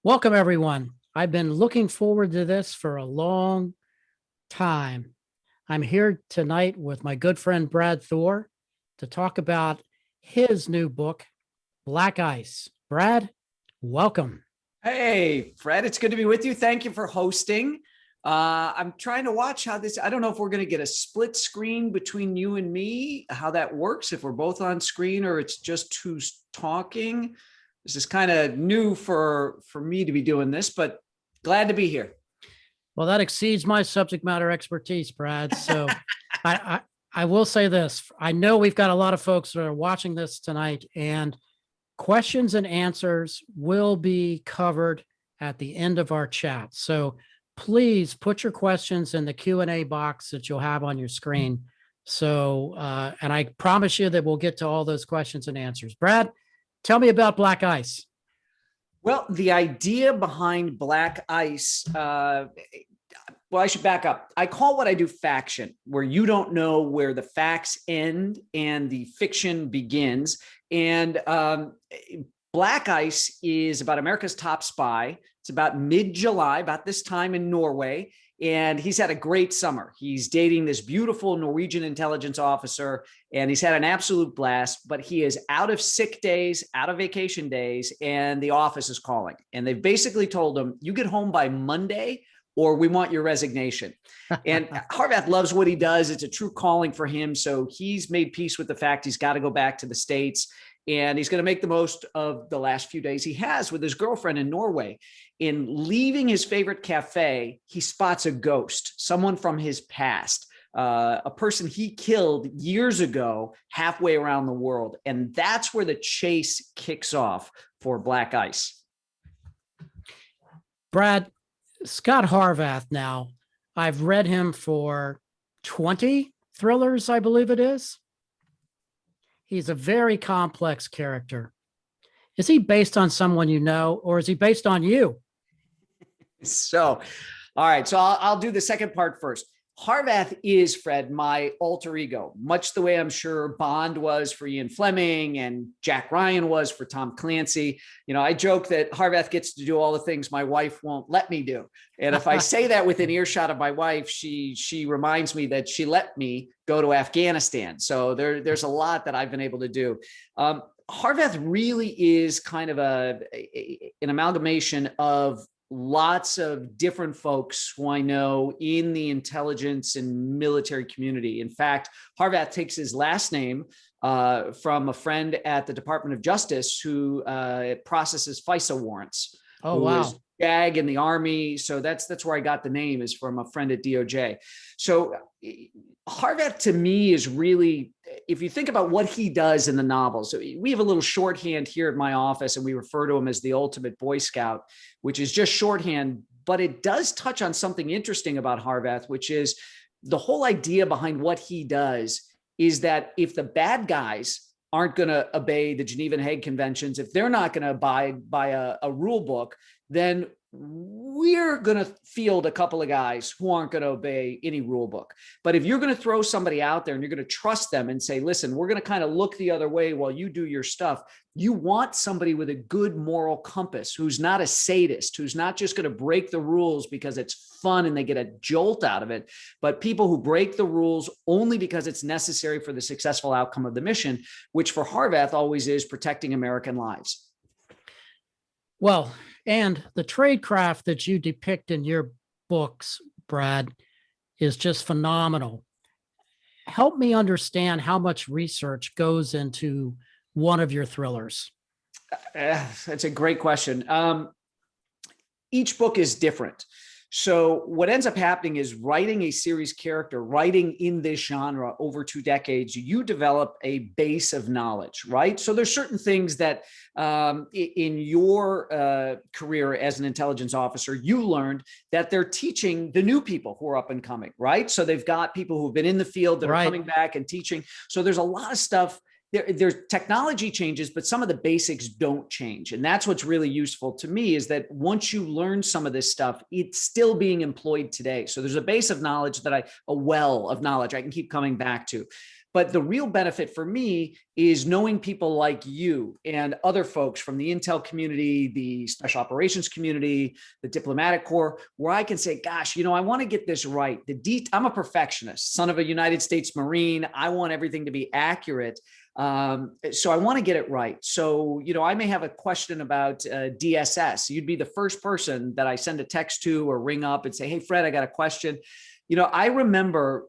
Welcome, everyone. I've been looking forward to this for a long time. I'm here tonight with my good friend Brad Thor to talk about his new book, Black Ice. Brad, welcome. Hey, Fred, it's good to be with you. Thank you for hosting. I'm trying to watch how this, I don't know if we're going to get a split screen between you and me, how that works, if we're both on screen or it's just who's talking. This is kind of new for me to be doing this, but glad to be here. Well, that exceeds my subject matter expertise, Brad. So I, I, I will say this. I know we've got a lot of folks that are watching this tonight, and questions and answers will be covered at the end of our chat. So please put your questions in the Q&A box that you'll have on your screen. So, and I promise you that we'll get to all those questions and answers. Brad, tell me about Black Ice. Well, the idea behind Black Ice, well, I should back up. I call what I do faction, where you don't know where the facts end and the fiction begins. And Black Ice is about America's top spy. It's about mid-July, about this time in Norway. And he's had a great summer. He's dating this beautiful Norwegian intelligence officer, and he's had an absolute blast, but he is out of sick days, out of vacation days, and the office is calling. And they've basically told him, you get home by Monday or we want your resignation. And Harvath loves what he does. It's a true calling for him. So he's made peace with the fact he's got to go back to the States. And he's going to make the most of the last few days he has with his girlfriend in Norway. In leaving his favorite cafe, he spots a ghost, someone from his past, a person he killed years ago, halfway around the world. And that's where the chase kicks off for Black Ice. Brad, Scott Harvath now, I've read him for 20 thrillers, I believe it is. He's a very complex character. Is he based on someone you know, or is he based on you? So, all right. So I'll do the second part first. Harvath is, Fred, my alter ego, much the way I'm sure Bond was for Ian Fleming and Jack Ryan was for Tom Clancy. You know, I joke that Harvath gets to do all the things my wife won't let me do. And if I say that within earshot of my wife, she reminds me that she let me go to Afghanistan. So there's a lot that I've been able to do. Harvath really is kind of an amalgamation of lots of different folks who I know in the intelligence and military community. In fact, Harvath takes his last name from a friend at the Department of Justice who processes FISA warrants. Oh, wow. JAG in the Army. So that's where I got the name, is from a friend at DOJ. So Harvath to me is really, if you think about what he does in the novels, we have a little shorthand here at my office and we refer to him as the ultimate Boy Scout, which is just shorthand, but it does touch on something interesting about Harvath, which is the whole idea behind what he does is that if the bad guys aren't going to obey the Geneva and Hague Conventions, if they're not going to abide by a rule book, then we're going to field a couple of guys who aren't going to obey any rule book. But if you're going to throw somebody out there and you're going to trust them and say, listen, we're going to kind of look the other way while you do your stuff, you want somebody with a good moral compass, who's not a sadist, who's not just going to break the rules because it's fun and they get a jolt out of it, but people who break the rules only because it's necessary for the successful outcome of the mission, which for Harvath always is protecting American lives. Well, and the tradecraft that you depict in your books, Brad, is just phenomenal. Help me understand how much research goes into one of your thrillers. That's a great question. Each book is different. So what ends up happening is, writing a series character, writing in this genre over 2 decades, you develop a base of knowledge, right? So there's certain things that in your career as an intelligence officer, you learned that they're teaching the new people who are up and coming, right? So they've got people who've been in the field that are coming back and teaching. So there's a lot of stuff. There's technology changes, but some of the basics don't change. And that's what's really useful to me, is that once you learn some of this stuff, it's still being employed today. So there's a base of knowledge a well of knowledge I can keep coming back to. But the real benefit for me is knowing people like you and other folks from the intel community, the special operations community, the diplomatic corps, where I can say, gosh, I want to get this right. I'm a perfectionist, son of a United States Marine. I want everything to be accurate. So I want to get it right. So, I may have a question about DSS. You'd be the first person that I send a text to or ring up and say, hey, Fred, I got a question. I remember,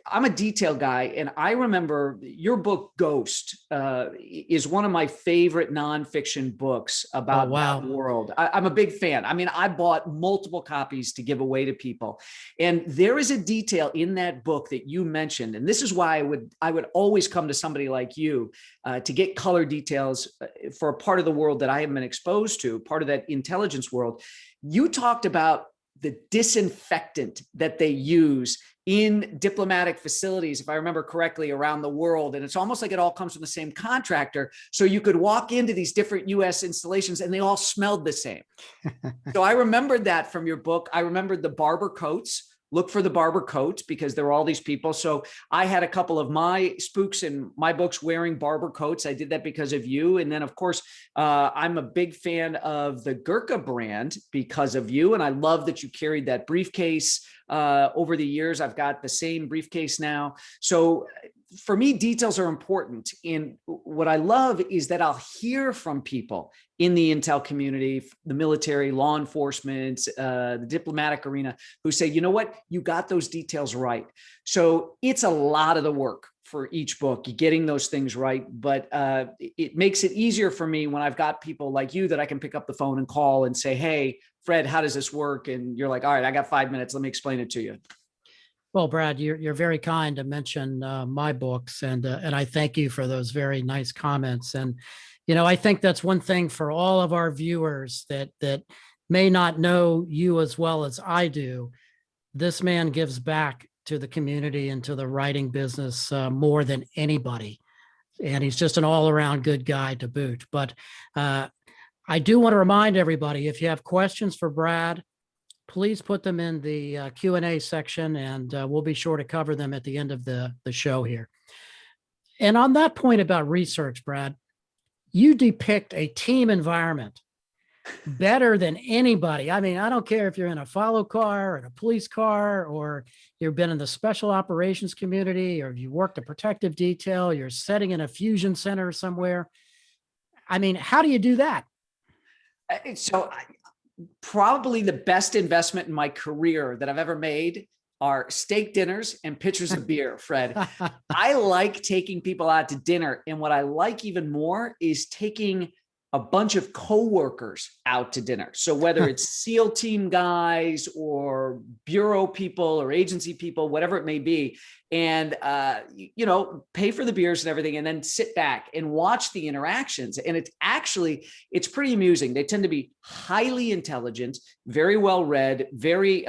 I'm a detail guy, and I remember your book Ghost is one of my favorite nonfiction books about that world. I'm a big fan. I mean, I bought multiple copies to give away to people. And there is a detail in that book that you mentioned. And this is why I would always come to somebody like you to get color details for a part of the world that I haven't been exposed to, part of that intelligence world. You talked about the disinfectant that they use in diplomatic facilities, if I remember correctly, around the world. And it's almost like it all comes from the same contractor. So you could walk into these different US installations and they all smelled the same. So I remembered that from your book. I remembered the barber coats. Look for the barber coats because there were all these people. So I had a couple of my spooks in my books wearing barber coats. I did that because of you. And then, of course, I'm a big fan of the Gurkha brand because of you. And I love that you carried that briefcase over the years. I've got the same briefcase now. So for me, details are important. And what I love is that I'll hear from people in the intel community, the military, law enforcement, the diplomatic arena, who say, you know what, you got those details right. So it's a lot of the work for each book, getting those things right. But it makes it easier for me when I've got people like you that I can pick up the phone and call and say, hey, Fred, how does this work? And you're like, all right, I got 5 minutes. Let me explain it to you. Well, Brad, you're very kind to mention my books, and I thank you for those very nice comments. And I think that's one thing for all of our viewers that may not know you as well as I do. This man gives back to the community and to the writing business more than anybody, and he's just an all-around good guy to boot. But I do want to remind everybody, if you have questions for Brad, please put them in the Q&A section, and we'll be sure to cover them at the end of the show here. And on that point about research, Brad, you depict a team environment better than anybody. I mean, I don't care if you're in a follow car or in a police car, or you've been in the special operations community, or you worked a protective detail, you're setting in a fusion center somewhere. I mean, how do you do that? So probably the best investment in my career that I've ever made are steak dinners and pitchers of beer, Fred. I like taking people out to dinner. And what I like even more is taking a bunch of coworkers out to dinner. So whether it's SEAL team guys or bureau people or agency people, whatever it may be, and pay for the beers and everything, and then sit back and watch the interactions. And it's pretty amusing. They tend to be highly intelligent, very well read, very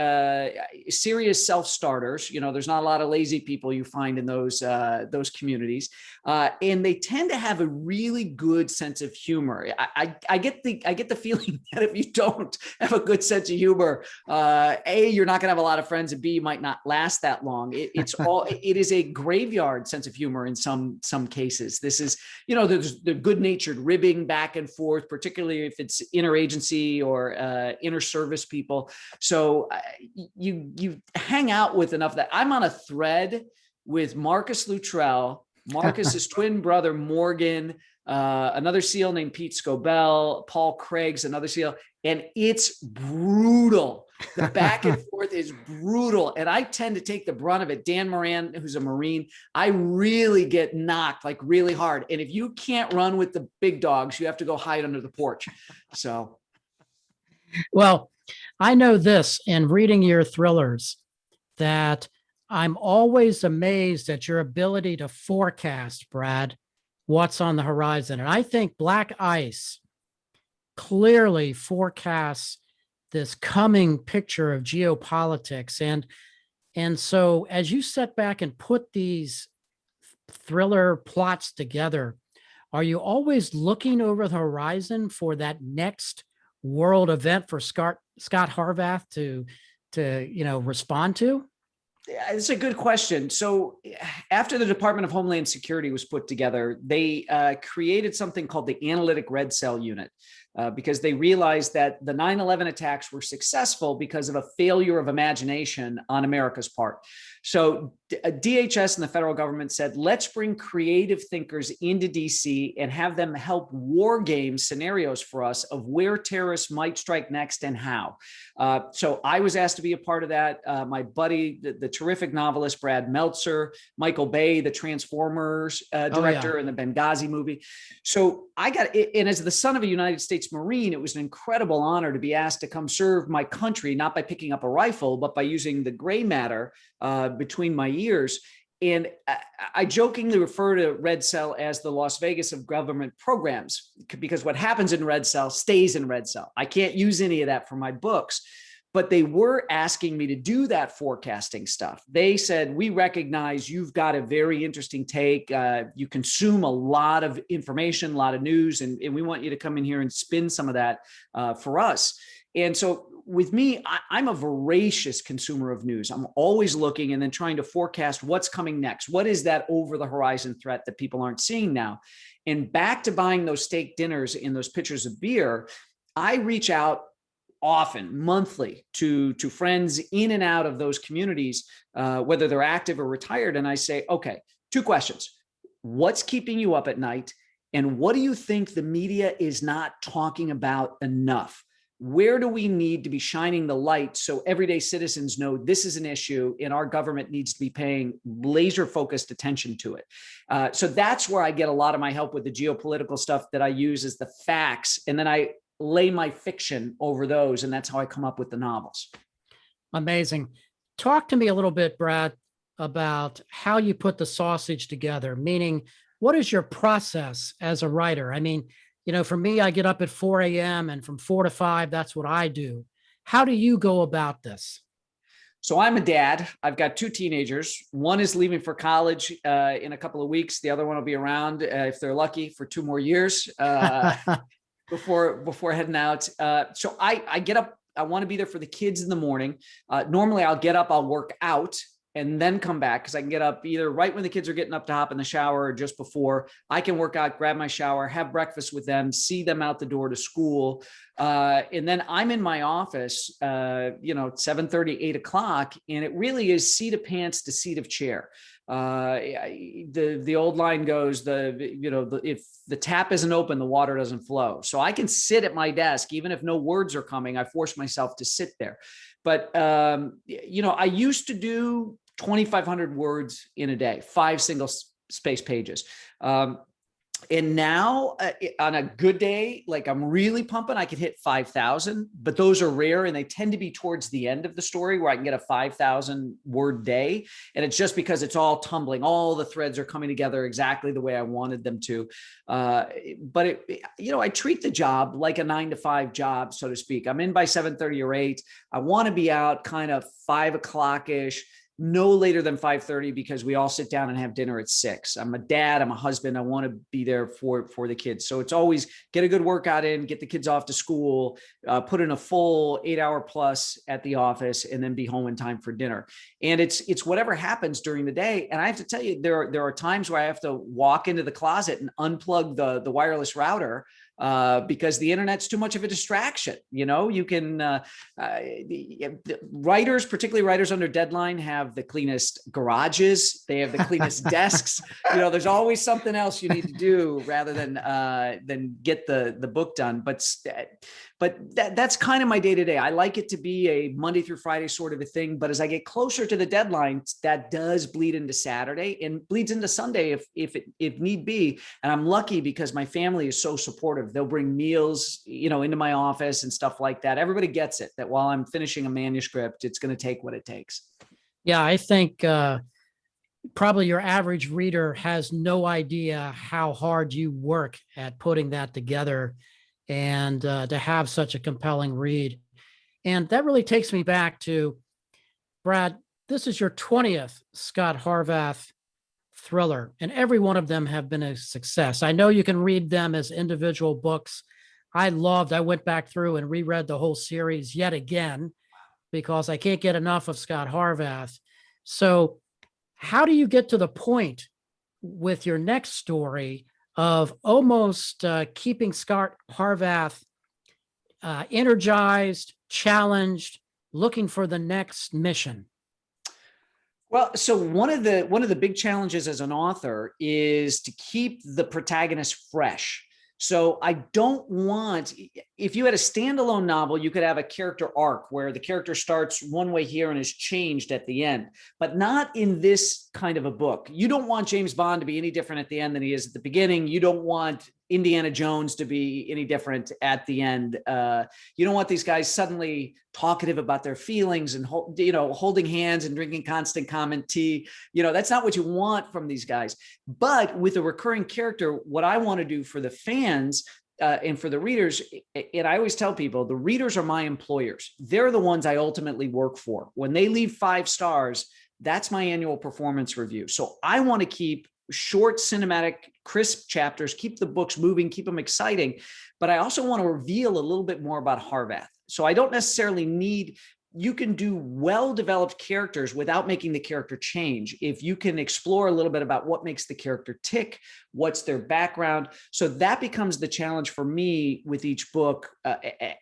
serious self-starters. There's not a lot of lazy people you find in those communities, and they tend to have a really good sense of humor. I get the feeling that if you don't have a good sense of humor, A, you're not going to have a lot of friends, and B, you might not last that long. It is a graveyard sense of humor in some cases. This is, there's the good-natured ribbing back and forth, particularly if it's interagency or inter-service people. So you hang out with enough that I'm on a thread with Marcus Luttrell, Marcus's twin brother, Morgan, another SEAL named Pete Scobell, Paul Craig's another SEAL, and it's brutal. The back and forth is brutal. And I tend to take the brunt of it. Dan Moran, who's a Marine, I really get knocked like really hard. And if you can't run with the big dogs, you have to go hide under the porch. So. Well, I know this in reading your thrillers, that I'm always amazed at your ability to forecast, Brad, what's on the horizon. And I think Black Ice clearly forecasts this coming picture of geopolitics. And so as you sit back and put these thriller plots together, are you always looking over the horizon for that next world event for Scott Harvath to respond to? It's a good question. So after the Department of Homeland Security was put together, they created something called the Analytic Red Cell Unit because they realized that the 9/11 attacks were successful because of a failure of imagination on America's part. So DHS and the federal government said, let's bring creative thinkers into DC and have them help war game scenarios for us of where terrorists might strike next and how. So I was asked to be a part of that. My buddy, the terrific novelist, Brad Meltzer, Michael Bay, the Transformers director in the Benghazi movie. So I got it. And as the son of a United States Marine, it was an incredible honor to be asked to come serve my country, not by picking up a rifle, but by using the gray matter between my ears. And I jokingly refer to Red Cell as the Las Vegas of government programs, because what happens in Red Cell stays in Red Cell. I can't use any of that for my books, but they were asking me to do that forecasting stuff. They said, we recognize you've got a very interesting take. You consume a lot of information, a lot of news, and we want you to come in here and spin some of that for us. And so with me, I'm a voracious consumer of news. I'm always looking and then trying to forecast what's coming next. What is that over the horizon threat that people aren't seeing now? And back to buying those steak dinners and those pitchers of beer, I reach out often, monthly, to friends in and out of those communities, whether they're active or retired. And I say, okay, two questions. What's keeping you up at night? And what do you think the media is not talking about enough? Where do we need to be shining the light so everyday citizens know this is an issue and our government needs to be paying laser focused attention to it? So that's where I get a lot of my help with the geopolitical stuff that I use as the facts. And then I lay my fiction over those. And that's how I come up with the novels. Amazing. Talk to me a little bit, Brad, about how you put the sausage together, meaning what is your process as a writer? I mean, you know, for me, I get up at 4 a.m. and from 4 to 5, that's what I do. How do you go about this? So I'm a dad. I've got two teenagers. One is leaving for college in a couple of weeks. The other one will be around, if they're lucky, for 2 more years before heading out. So I get up. I want to be there for the kids in the morning. Normally, I'll get up, I'll work out, and then come back because I can get up either right when the kids are getting up to hop in the shower or just before. I can work out, grab my shower, have breakfast with them, see them out the door to school. And then I'm in my office, 7:30, 8 o'clock. And it really is seat of pants to seat of chair. The old line goes, if the tap isn't open, the water doesn't flow. So I can sit at my desk, even if no words are coming, I force myself to sit there. But, I used to do 2,500 words in a day, 5 single space pages. And now on a good day, like I'm really pumping, I could hit 5,000, but those are rare. And they tend to be towards the end of the story where I can get a 5,000 word day. And it's just because it's all tumbling. All the threads are coming together exactly the way I wanted them to. But I treat the job like a 9-to-5 job, so to speak. I'm in by 7:30 or 8. I want to be out kind of 5 o'clock-ish. No later than 5:30 because we all sit down and have dinner at 6. I'm a dad. I'm a husband. I want to be there for the kids. So it's always get a good workout in, get the kids off to school, put in a full 8-hour plus at the office, and then be home in time for dinner. And it's whatever happens during the day. And I have to tell you, there are times where I have to walk into the closet and unplug the wireless router because the internet's too much of a distraction. You can, writers, particularly writers under deadline, have the cleanest garages. They have the cleanest desks. There's always something else you need to do rather than get the book done. But that's kind of my day to day. I like it to be a Monday through Friday sort of a thing. But as I get closer to the deadline, that does bleed into Saturday and bleeds into Sunday if need be. And I'm lucky because my family is so supportive. They'll bring meals, into my office and stuff like that. Everybody gets it, that while I'm finishing a manuscript, it's going to take what it takes. Yeah, I think probably your average reader has no idea how hard you work at putting that together and to have such a compelling read. And that really takes me back to, Brad, this is your 20th Scott Harvath thriller, and every one of them have been a success. I know you can read them as individual books. I went back through and reread the whole series yet again because I can't get enough of Scott Harvath. So how do you get to the point with your next story of almost keeping Scott Harvath energized, challenged, looking for the next mission? Well, so one of the big challenges as an author is to keep the protagonist fresh. So I don't want, if you had a standalone novel, you could have a character arc where the character starts one way here and is changed at the end, but not in this kind of a book. You don't want James Bond to be any different at the end than he is at the beginning. You don't want Indiana Jones to be any different at the end. You don't want these guys suddenly talkative about their feelings and holding hands and drinking constant comment tea. That's not what you want from these guys. But with a recurring character, what I want to do for the fans and for the readers, and I always tell people, the readers are my employers. They're the ones I ultimately work for. When they leave 5 stars, that's my annual performance review. So I want to keep short, cinematic, crisp chapters, keep the books moving, keep them exciting. But I also want to reveal a little bit more about Harvath. So I don't necessarily need, you can do well-developed characters without making the character change. If you can explore a little bit about what makes the character tick, what's their background. So that becomes the challenge for me with each book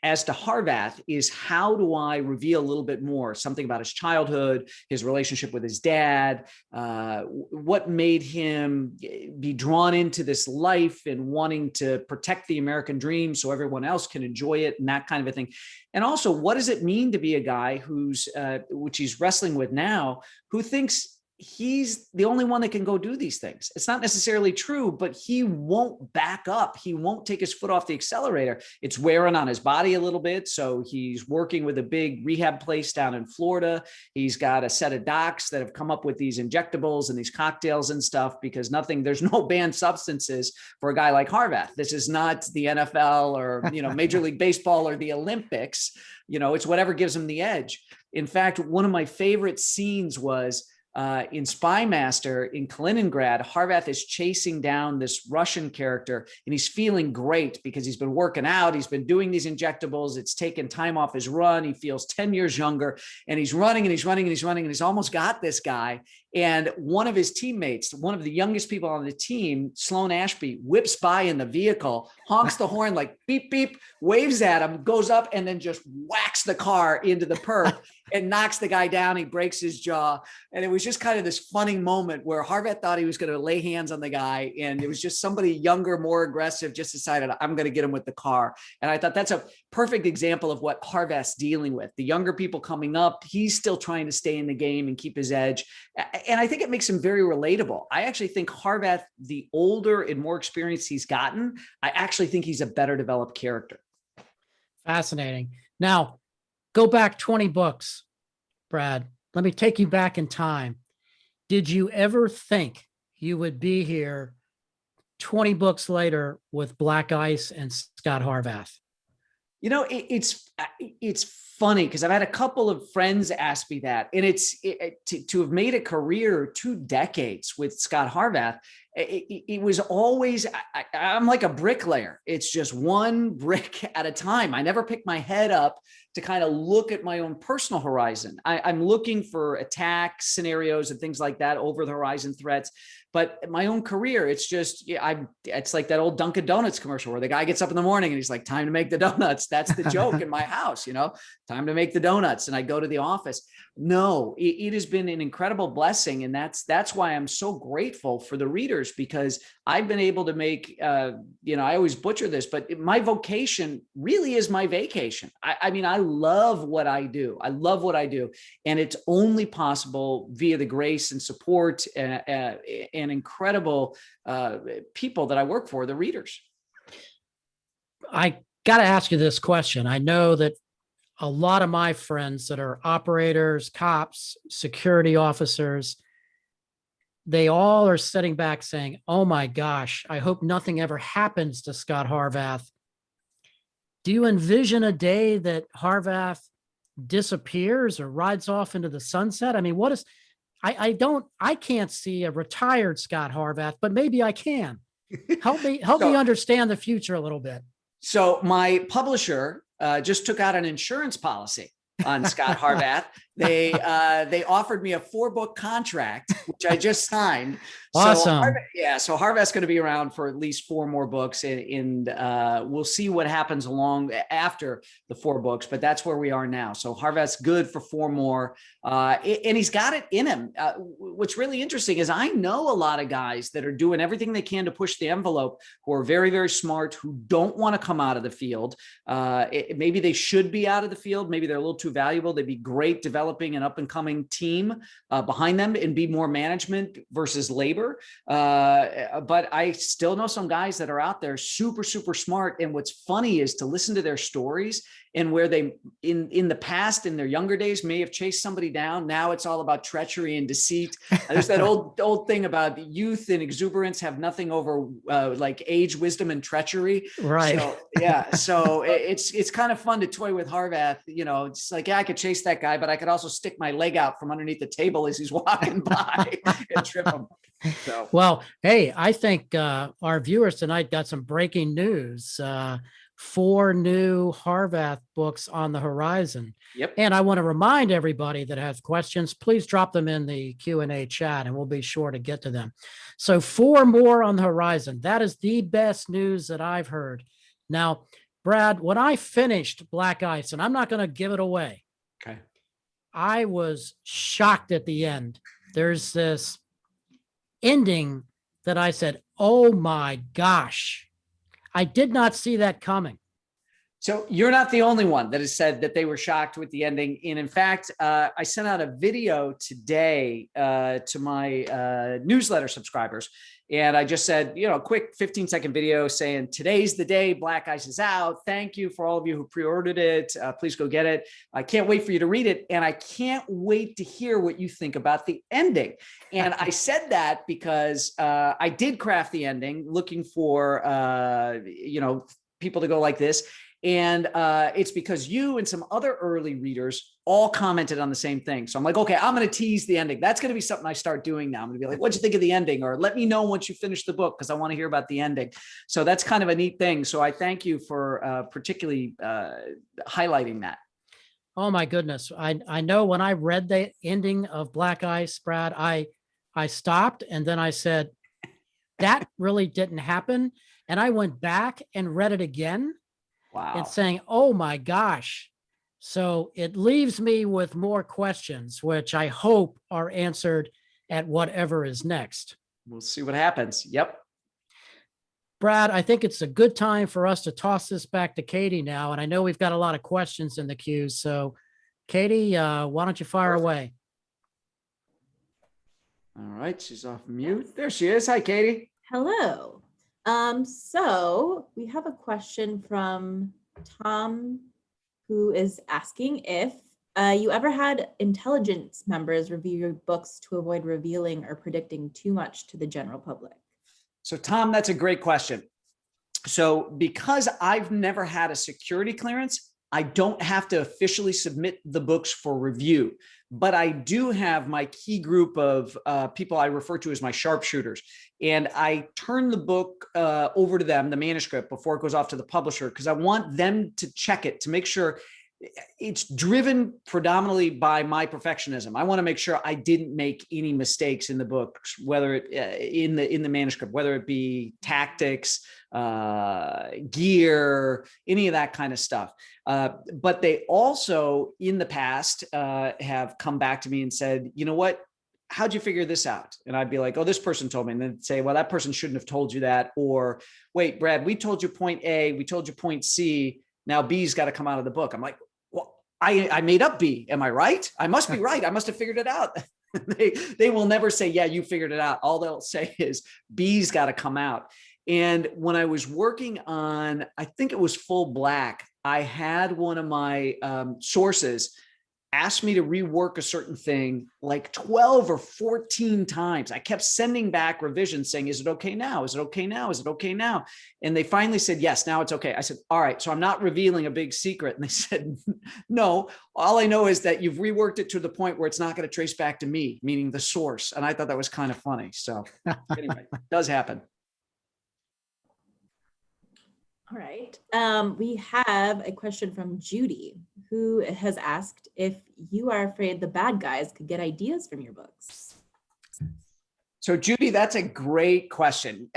as to Harvath is how do I reveal a little bit more, something about his childhood, his relationship with his dad, what made him be drawn into this life and wanting to protect the American dream so everyone else can enjoy it and that kind of a thing. And also, what does it mean to be a guy who's, which he's wrestling with now, who thinks he's the only one that can go do these things? It's not necessarily true, but he won't back up. He won't take his foot off the accelerator. It's wearing on his body a little bit. So he's working with a big rehab place down in Florida. He's got a set of docs that have come up with these injectables and these cocktails and stuff because there's no banned substances for a guy like Harvath. This is not the NFL or, Major League Baseball or the Olympics. It's whatever gives him the edge. In fact, one of my favorite scenes was in Spy Master in Kaliningrad. Harvath is chasing down this Russian character and he's feeling great because he's been working out. He's been doing these injectables. It's taken time off his run. He feels 10 years younger and he's running and he's running and he's running and he's almost got this guy. And one of his teammates, one of the youngest people on the team, Sloan Ashby, whips by in the vehicle, honks the horn like beep, beep, waves at him, goes up and then just whacks the car into the perp and knocks the guy down. He breaks his jaw. And it was just kind of this funny moment where Harvath thought he was going to lay hands on the guy. And it was just somebody younger, more aggressive, just decided, I'm going to get him with the car. And I thought that's a perfect example of what Harvath's dealing with. The younger people coming up, he's still trying to stay in the game and keep his edge. And I think it makes him very relatable. I actually think Harvath, the older and more experienced he's gotten, I actually think he's a better developed character. Fascinating. Now, go back 20 books, Brad. Let me take you back in time. Did you ever think you would be here 20 books later with Black Ice and Scott Harvath? It's funny because I've had a couple of friends ask me that, and to have made a career 2 decades with Scott Harvath. It was always, I'm like a bricklayer. It's just one brick at a time. I never pick my head up to kind of look at my own personal horizon. I'm looking for attack scenarios and things like that, over the horizon threats. But my own career, it's just, it's like that old Dunkin' Donuts commercial where the guy gets up in the morning and he's like, time to make the donuts. That's the joke in my house, time to make the donuts. And I go to the office. No, it has been an incredible blessing. And that's why I'm so grateful for the readers, because I've been able to make, I always butcher this, but my vocation really is my vacation. I mean, I love what I do. I love what I do. And it's only possible via the grace and support and incredible people that I work for, the readers. I got to ask you this question. I know that a lot of my friends that are operators, cops, security officers, they all are sitting back saying, oh my gosh, I hope nothing ever happens to Scott Harvath. Do you envision a day that Harvath disappears or rides off into the sunset? I mean, I can't see a retired Scott Harvath, but maybe I can. Help me understand the future a little bit. So my publisher just took out an insurance policy on Scott Harvath. They offered me a 4-book contract, which I just signed. Awesome. So Harvath's going to be around for at least 4 more books, and we'll see what happens along after the 4 books. But that's where we are now. So Harvath's good for 4 more, and he's got it in him. What's really interesting is I know a lot of guys that are doing everything they can to push the envelope, who are very, very smart, who don't want to come out of the field. Maybe they should be out of the field. Maybe they're a little too valuable. They'd be great developing an up and coming team behind them and be more management versus labor. But I still know some guys that are out there super, super smart. And what's funny is to listen to their stories and where they in the past, in their younger days, may have chased somebody down. Now it's all about treachery and deceit. There's that old thing about youth and exuberance have nothing over like age, wisdom, and treachery. Right. So, yeah. So it's kind of fun to toy with Harvath. You know, it's like, yeah, I could chase that guy, but I could also stick my leg out from underneath the table as he's walking by and trip him. So. Well, hey, I think our viewers tonight got some breaking news. 4 new Harvath books on the horizon. Yep. And I want to remind everybody that has questions, please drop them in the Q&A chat and we'll be sure to get to them. So 4 more on the horizon. That is the best news that I've heard. Now, Brad, when I finished Black Ice, and I'm not going to give it away. Okay. I was shocked at the end. There's this ending that I said, oh my gosh, I did not see that coming. So you're not the only one that has said that they were shocked with the ending. And in fact, I sent out a video today to my newsletter subscribers. And I just said, you know, quick 15-second video saying, today's the day Black Ice is out. Thank you for all of you who pre-ordered it. Please go get it. I can't wait for you to read it. And I can't wait to hear what you think about the ending. And I said that because I did craft the ending looking for, you know, people to go like this. And it's because you and some other early readers all commented on the same thing. So I'm like, okay, I'm going to tease the ending. That's going to be something I start doing now. I'm going to be like, what'd you think of the ending? Or let me know once you finish the book, because I want to hear about the ending. So that's kind of a neat thing. So I thank you for particularly highlighting that. Oh my goodness. I know when I read the ending of Black Ice, Brad, I stopped and then I said, that really didn't happen. And I went back and read it again. Wow. And saying, oh my gosh. So it leaves me with more questions, which I hope are answered at whatever is next. We'll see what happens. Yep. Brad, I think it's a good time for us to toss this back to Katie now. And I know we've got a lot of questions in the queue. So Katie, why don't you fire away? All right. She's off mute. There she is. Hi, Katie. Hello. So we have a question from Tom, who is asking if you ever had intelligence members review your books to avoid revealing or predicting too much to the general public. So Tom, that's a great question. So because I've never had a security clearance, I don't have to officially submit the books for review, but I do have my key group of people I refer to as my sharpshooters. And I turn the book over to them, the manuscript, before it goes off to the publisher, because I want them to check it to make sure it's driven predominantly by my perfectionism. I want to make sure I didn't make any mistakes in the books, whether it in the manuscript, whether it be tactics, gear, any of that kind of stuff. But they also, in the past, have come back to me and said, you know what? How'd you figure this out? And I'd be like, oh, this person told me. And then they'd say, well, that person shouldn't have told you that. Or wait, Brad, we told you point A, we told you point C. Now B's got to come out of the book. I'm like, well, I made up B. Am I right? I must be right. I must have figured it out. They will never say, yeah, you figured it out. All they'll say is B's got to come out. And when I was working on, I think it was Full Black, I had one of my sources asked me to rework a certain thing like 12 or 14 times. I kept sending back revisions saying, is it okay now? Is it okay now? Is it okay now? And they finally said, yes, now it's okay. I said, all right, so I'm not revealing a big secret. And they said, no, all I know is that you've reworked it to the point where it's not going to trace back to me, meaning the source. And I thought that was kind of funny. So anyway, it does happen. All right. We have a question from Judy, who has asked if you are afraid the bad guys could get ideas from your books. So, Judy, that's a great question.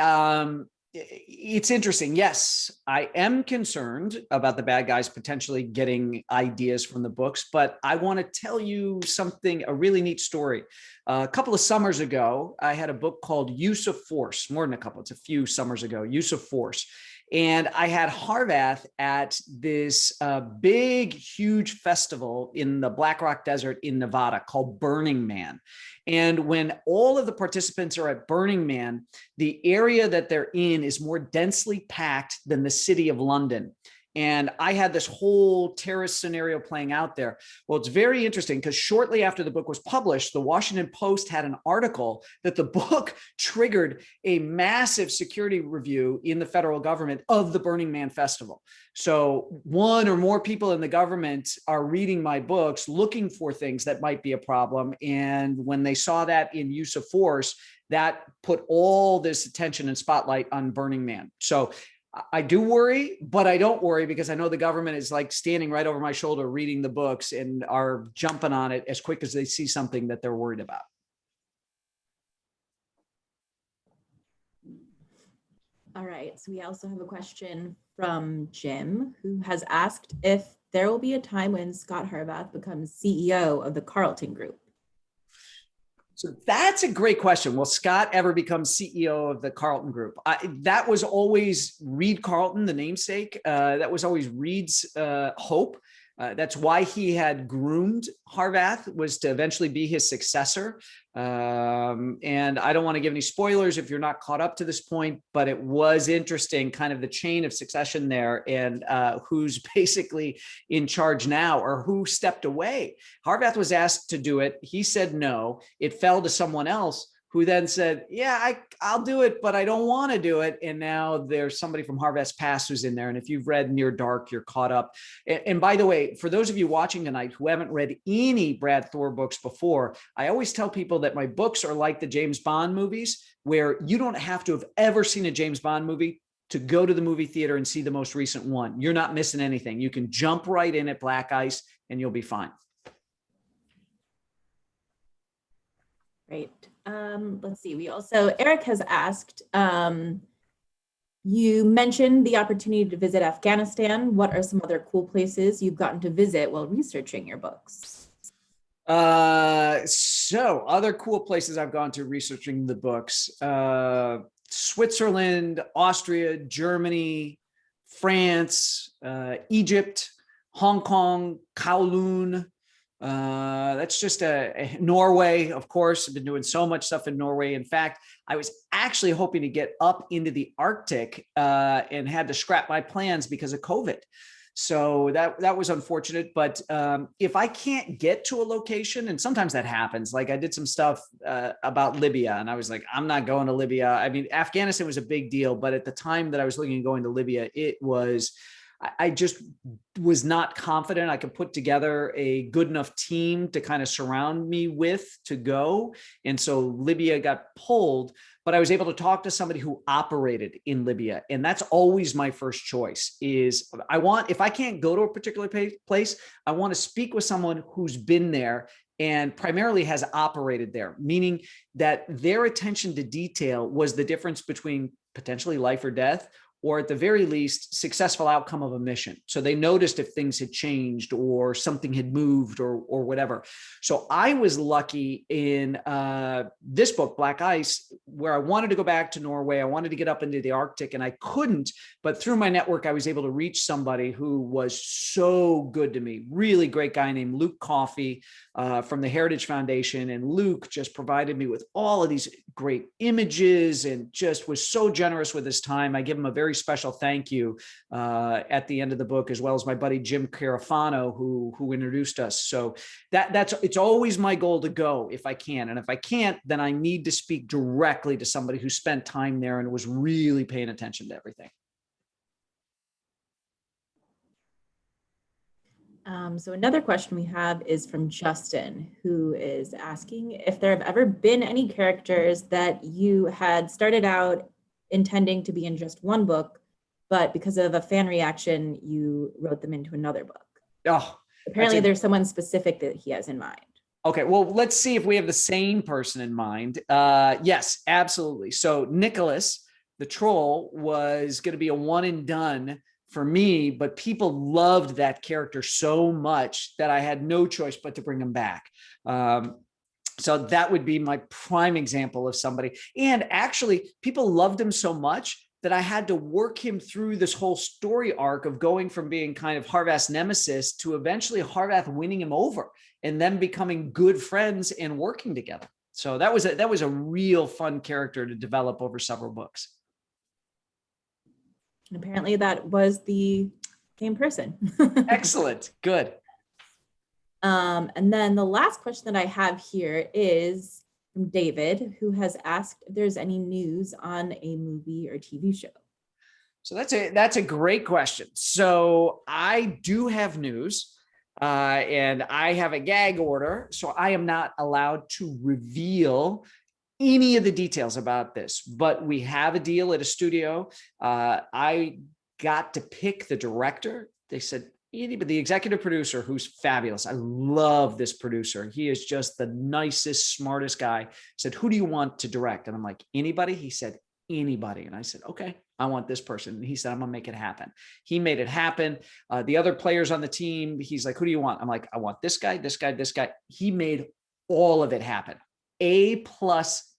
It's interesting. Yes, I am concerned about the bad guys potentially getting ideas from the books, but I want to tell you something, a really neat story. A couple of summers ago, I had a book called Use of Force, more than a couple, it's a few summers ago, Use of Force. And I had Harvath at this big, huge festival in the Black Rock Desert in Nevada called Burning Man. And when all of the participants are at Burning Man, the area that they're in is more densely packed than the city of London. And I had this whole terrorist scenario playing out there. Well, it's very interesting because shortly after the book was published, the Washington Post had an article that the book triggered a massive security review in the federal government of the Burning Man Festival. So one or more people in the government are reading my books, looking for things that might be a problem. And when they saw that in Use of Force, that put all this attention and spotlight on Burning Man. So I do worry, but I don't worry because I know the government is like standing right over my shoulder, reading the books and are jumping on it as quick as they see something that they're worried about. All right. So we also have a question from Jim, who has asked if there will be a time when Scott Harvath becomes CEO of the Carlton Group. So that's a great question. Will Scott ever become CEO of the Carlton Group? That was always Reed Carlton, the namesake. That was always Reed's hope. That's why he had groomed Harvath, was to eventually be his successor. And I don't want to give any spoilers if you're not caught up to this point, but it was interesting, kind of the chain of succession there and who's basically in charge now or who stepped away. Harvath was asked to do it. He said no. It fell to someone else who then said, yeah, I'll do it, but I don't want to do it. And now there's somebody from Harvath's past who's in there. And if you've read Near Dark, you're caught up. And by the way, for those of you watching tonight who haven't read any Brad Thor books before, I always tell people that my books are like the James Bond movies, where you don't have to have ever seen a James Bond movie to go to the movie theater and see the most recent one. You're not missing anything. You can jump right in at Black Ice and you'll be fine. Great. Let's see. We also, Eric has asked, you mentioned the opportunity to visit Afghanistan. What are some other cool places you've gotten to visit while researching your books? So other cool places I've gone to researching the books, Switzerland, Austria, Germany, France, Egypt, Hong Kong, Kowloon. That's just Norway, of course. I've been doing so much stuff in Norway. In fact, I was actually hoping to get up into the Arctic and had to scrap my plans because of COVID. So that was unfortunate. But if I can't get to a location, and sometimes that happens, like I did some stuff about Libya and I was like, I'm not going to Libya. I mean, Afghanistan was a big deal, but at the time that I was looking at going to Libya, I just was not confident I could put together a good enough team to kind of surround me with to go. And so Libya got pulled, but I was able to talk to somebody who operated in Libya. And that's always my first choice is if I can't go to a particular place, I want to speak with someone who's been there and primarily has operated there, meaning that their attention to detail was the difference between potentially life or death, or at the very least, successful outcome of a mission. So they noticed if things had changed or something had moved or whatever. So I was lucky in this book, Black Ice, where I wanted to go back to Norway. I wanted to get up into the Arctic and I couldn't, but through my network, I was able to reach somebody who was so good to me. Really great guy named Luke Coffey from the Heritage Foundation. And Luke just provided me with all of these great images and just was so generous with his time. I give him a very special thank you at the end of the book, as well as my buddy Jim Carafano, who introduced us. So it's always my goal to go if I can, and if I can't, then I need to speak directly to somebody who spent time there and was really paying attention to everything. So another question we have is from Justin, who is asking if there have ever been any characters that you had started out intending to be in just one book, but because of a fan reaction, you wrote them into another book. Oh, Apparently there's someone specific that he has in mind. okay. Well, let's see if we have the same person in mind. Yes, absolutely. So Nicholas, the troll, was going to be a one and done for me, but people loved that character so much that I had no choice but to bring him back. So that would be my prime example of somebody. And actually, people loved him so much that I had to work him through this whole story arc of going from being kind of Harvath's nemesis to eventually Harvath winning him over and them becoming good friends and working together. So that was a real fun character to develop over several books. And apparently that was the same person. Excellent. Good. And then the last question that I have here is from David, who has asked if there's any news on a movie or TV show. So that's a great question. So I do have news, and I have a gag order, so I am not allowed to reveal any of the details about this, but we have a deal at a studio. I got to pick the director. They said, the executive producer, who's fabulous. I love this producer. He is just the nicest, smartest guy. Said, who do you want to direct? And I'm like, anybody? He said, anybody. And I said, okay, I want this person. And he said, I'm gonna make it happen. He made it happen. The other players on the team, he's like, who do you want? I'm like, I want this guy, this guy, this guy. He made all of it happen. A+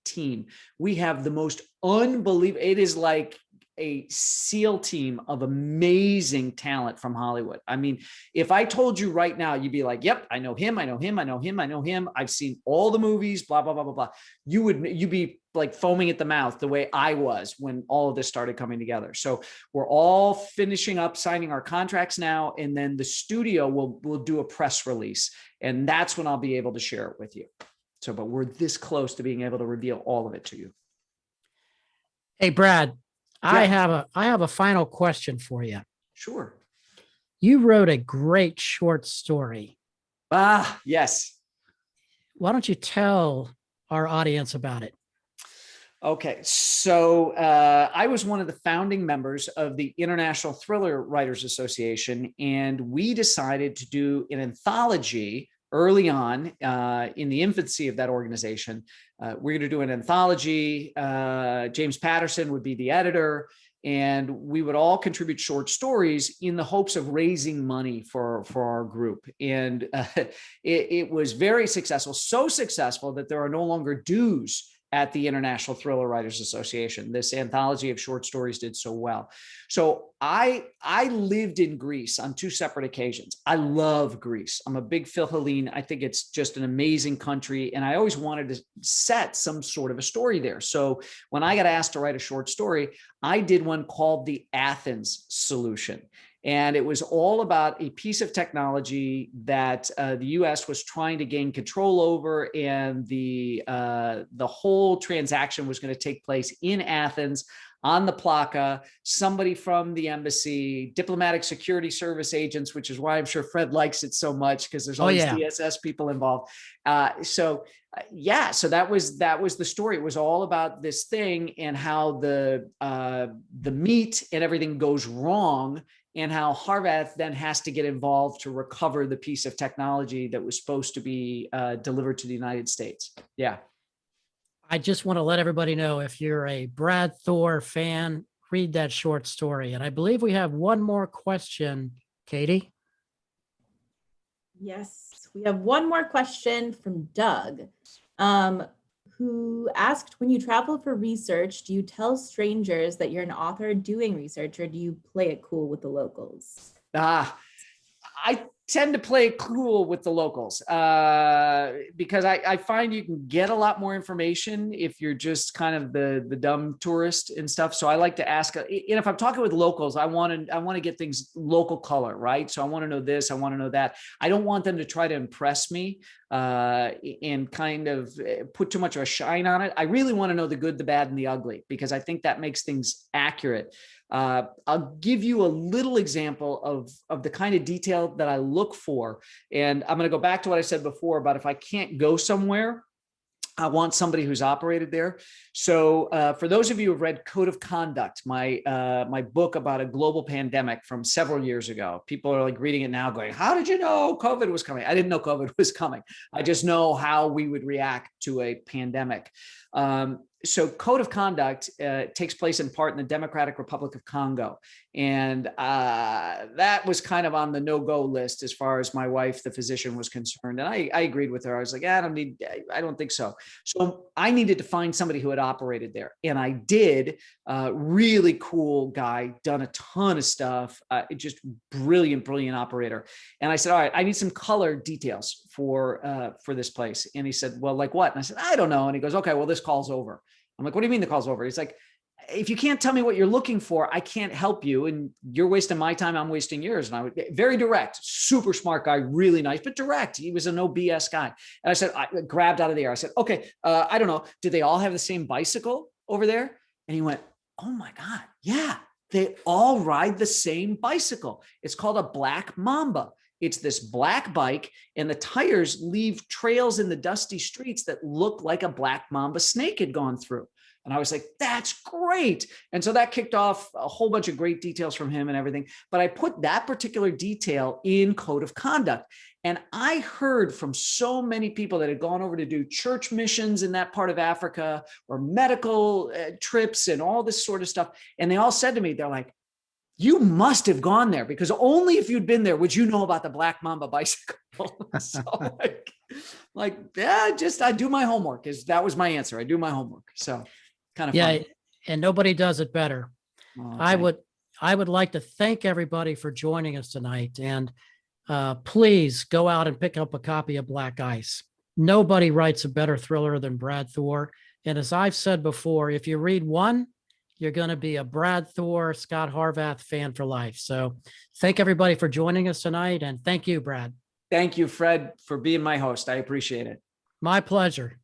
team. We have the most unbelievable, it is like a SEAL team of amazing talent from Hollywood. I mean, if I told you right now, you'd be like, yep, I know him, I know him, I know him, I know him. I've seen all the movies, blah, blah, blah, blah, blah. You'd be like foaming at the mouth the way I was when all of this started coming together. So we're all finishing up signing our contracts now. And then the studio will do a press release. And that's when I'll be able to share it with you. So, but we're this close to being able to reveal all of it to you. Hey, Brad, Yeah. I have a final question for you. Sure. You wrote a great short story. Yes. Why don't you tell our audience about it? Okay. So I was one of the founding members of the International Thriller Writers Association, and we decided to do an anthology early on in the infancy of that organization. We're going to do an anthology. James Patterson would be the editor, and we would all contribute short stories in the hopes of raising money for our group. And it was very successful, so successful that there are no longer dues at the International Thriller Writers Association. This anthology of short stories did so well. So I lived in Greece on 2 separate occasions. I love Greece. I'm a big Phil Helene. I think it's just an amazing country. And I always wanted to set some sort of a story there. So when I got asked to write a short story, I did one called The Athens Solution. And it was all about a piece of technology that the U.S. was trying to gain control over, and the whole transaction was going to take place in Athens on the Plaka. Somebody from the embassy, diplomatic security service agents, which is why I'm sure Fred likes it so much, because there's always DSS people involved. So that was the story. It was all about this thing and how the meat and everything goes wrong, and how Harvath then has to get involved to recover the piece of technology that was supposed to be delivered to the United States. Yeah. I just want to let everybody know, if you're a Brad Thor fan, read that short story. And I believe we have one more question, Katie. Yes, we have one more question from Doug, who asked, when you travel for research, do you tell strangers that you're an author doing research, or do you play it cool with the locals? I tend to play it cool with the locals because I find you can get a lot more information if you're just kind of the dumb tourist and stuff. So I like to ask, and if I'm talking with locals, I want to get things local color, right? So I want to know this, I want to know that. I don't want them to try to impress me and kind of put too much of a shine on it. I really want to know the good, the bad, and the ugly, because I think that makes things accurate. I'll give you a little example of the kind of detail that I look for. And I'm going to go back to what I said before about if I can't go somewhere, I want somebody who's operated there. So for those of you who've read Code of Conduct, my book about a global pandemic from several years ago, people are like reading it now going, how did you know COVID was coming? I didn't know COVID was coming. I just know how we would react to a pandemic. So Code of Conduct takes place in part in the Democratic Republic of Congo. And that was kind of on the no-go list as far as my wife, the physician, was concerned. And I agreed with her. I was like, I don't think so. So I needed to find somebody who had operated there. And I did. Really cool guy, done a ton of stuff, just brilliant operator. And I said, all right, I need some color details for this place. And he said, well, like what? And I said, I don't know. And he goes, okay, well, this call's over. I'm like, what do you mean the call's over? He's like, if you can't tell me what you're looking for, I can't help you. And you're wasting my time. I'm wasting yours. And I was very direct, super smart guy, really nice, but direct. He was a no BS guy. And I said, I grabbed out of the air. I said, okay, I don't know. Do they all have the same bicycle over there? And he went, oh my God. Yeah, they all ride the same bicycle. It's called a Black Mamba. It's this black bike, and the tires leave trails in the dusty streets that look like a Black Mamba snake had gone through. And I was like, that's great. And so that kicked off a whole bunch of great details from him and everything. But I put that particular detail in Code of Conduct. And I heard from so many people that had gone over to do church missions in that part of Africa or medical trips and all this sort of stuff. And they all said to me, they're like, you must have gone there, because only if you'd been there would you know about the Black Mamba bicycle. So yeah, I do my homework. That was my answer. I do my homework. So kind of fun. And nobody does it better. Oh, I would like to thank everybody for joining us tonight, and please go out and pick up a copy of Black Ice. Nobody writes a better thriller than Brad Thor. And as I've said before, if you read one, you're going to be a Brad Thor, Scott Harvath fan for life. So thank everybody for joining us tonight. And thank you, Brad. Thank you, Fred, for being my host. I appreciate it. My pleasure.